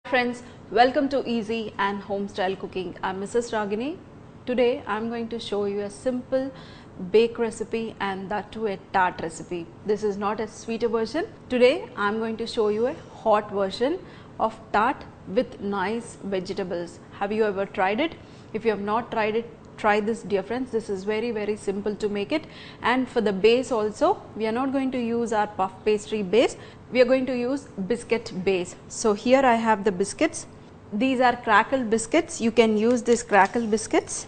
Friends, welcome to Easy and Home Style Cooking. I'm Mrs. Ragini. Today I'm going to show you a simple bake recipe and that too a tart recipe. This is not a sweeter version. Today I'm going to show you a hot version of tart with nice vegetables. Have you ever tried it? If you have not tried it, try this dear friends. This is very simple to make it, and for the base also we are not going to use our puff pastry base, we are going to use biscuit base. So here I have the biscuits. These are crackle biscuits. You can use this crackle biscuits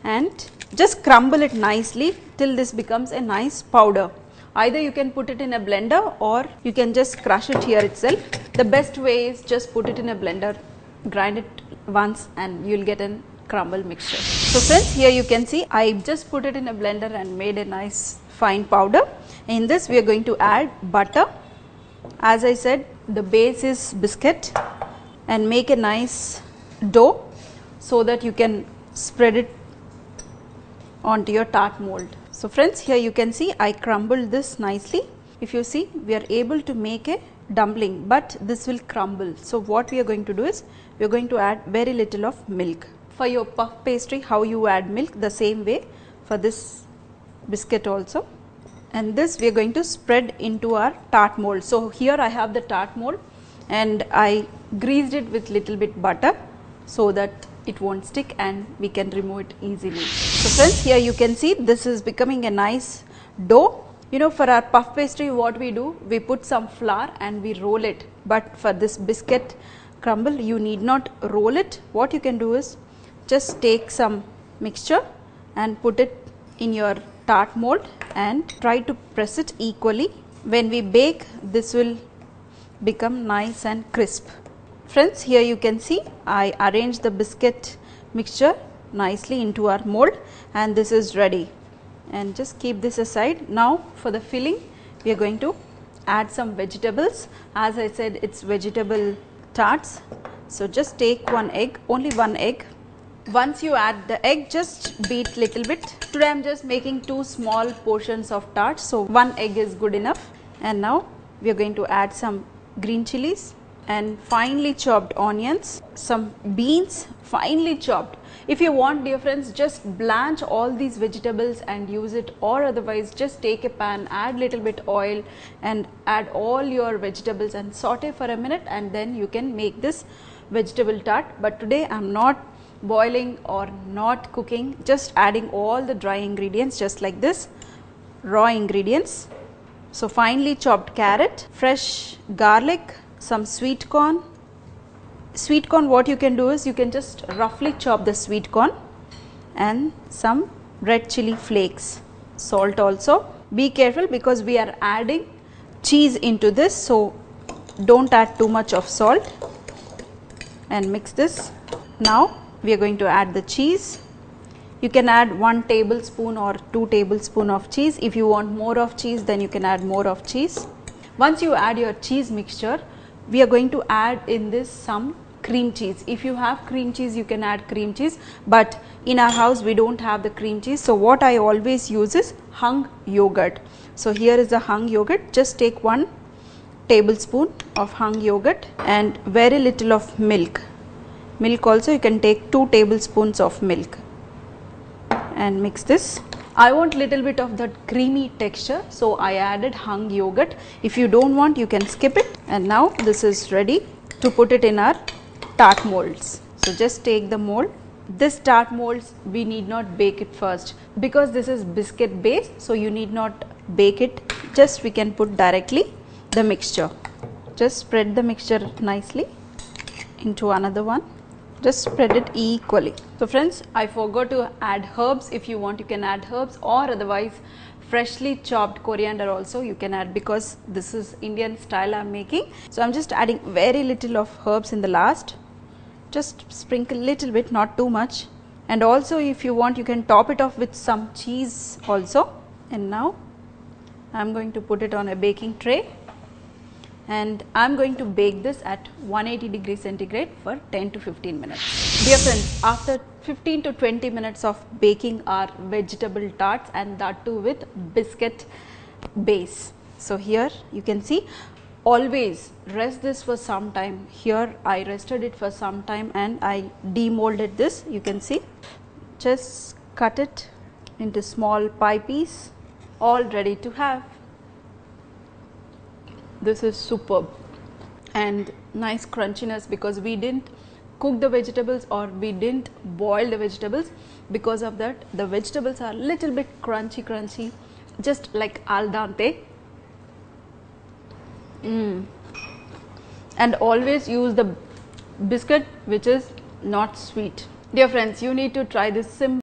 and just crumble it nicely till this becomes a nice powder. Either you can put it in a blender or you can just crush it here itself. The best way is just put it in a blender, grind it once and you will get a crumble mixture. So friends, here you can see I just put it in a blender and made a nice fine powder. In this we are going to add butter. As I said, the base is biscuit, and make a nice dough so that you can spread it onto your tart mold. So friends, here you can see I crumbled this nicely. If you see, we are able to make a dumpling, but this will crumble. So what we are going to do is we are going to add very little of milk. For your puff pastry, how you add milk, the same way for this biscuit also. And this we are going to spread into our tart mold. So here I have the tart mold and I greased it with little bit butter so that it won't stick and we can remove it easily. So friends, here you can see this is becoming a nice dough. You know, for our puff pastry what we do, we put some flour and we roll it, but for this biscuit crumble you need not roll it. What you can do is just take some mixture and put it in your tart mold and try to press it equally. When we bake, this will become nice and crisp. Friends, here you can see I arranged the biscuit mixture nicely into our mold and this is ready, and just keep this aside. Now for the filling we are going to add some vegetables. As I said, it's vegetable tarts, so just take one egg, only one egg. Once you add the egg, just beat little bit. Today I am just making 2 small portions of tart, so 1 egg is good enough. And now we are going to add some green chilies and finely chopped onions, some beans finely chopped. If you want, dear friends, just blanch all these vegetables and use it, or otherwise just take a pan, add little bit oil and add all your vegetables and saute for a minute, and then you can make this vegetable tart. But today I am not boiling or not cooking, just adding all the dry ingredients just like this, raw ingredients. So finely chopped carrot, fresh garlic, some sweet corn. Sweet corn, what you can do is you can just roughly chop the sweet corn, and some red chili flakes, salt also. Be careful because we are adding cheese into this, so don't add too much of salt, and mix this. Now we are going to add the cheese. You can add 1 tablespoon or 2 tablespoon of cheese. If you want more of cheese, then you can add more of cheese. Once you add your cheese mixture, we are going to add in this some cream cheese. If you have cream cheese, you can add cream cheese, but in our house we don't have the cream cheese, so what I always use is hung yogurt. So here is the hung yogurt. Just take 1 tablespoon of hung yogurt and very little of milk. Milk also you can take 2 tablespoons of milk and mix this. I want little bit of that creamy texture, so I added hung yogurt. If you don't want, you can skip it. And now this is ready to put it in our tart molds. So just take the mold. This tart molds we need not bake it first because this is biscuit base, so you need not bake it, just we can put directly the mixture. Just spread the mixture nicely into another one. Just spread it equally. So friends, I forgot to add herbs. If you want, you can add herbs, or otherwise freshly chopped coriander also you can add, because this is Indian style I am making. So I am just adding very little of herbs in the last. Just sprinkle little bit, not too much. And also if you want, you can top it off with some cheese also. And now I am going to put it on a baking tray, and I am going to bake this at 180 degrees centigrade for 10 to 15 minutes. Dear friends, after 15 to 20 minutes of baking our vegetable tarts, and that too with biscuit base. So here you can see always rest this for some time. Here I rested it for some time and I demolded this. You can see, just cut it into small pie piece, all ready to have. This is superb and nice crunchiness because we didn't cook the vegetables or we didn't boil the vegetables. Because of that, the vegetables are little bit crunchy, just like al dente. And always use the biscuit which is not sweet. Dear friends, you need to try this simple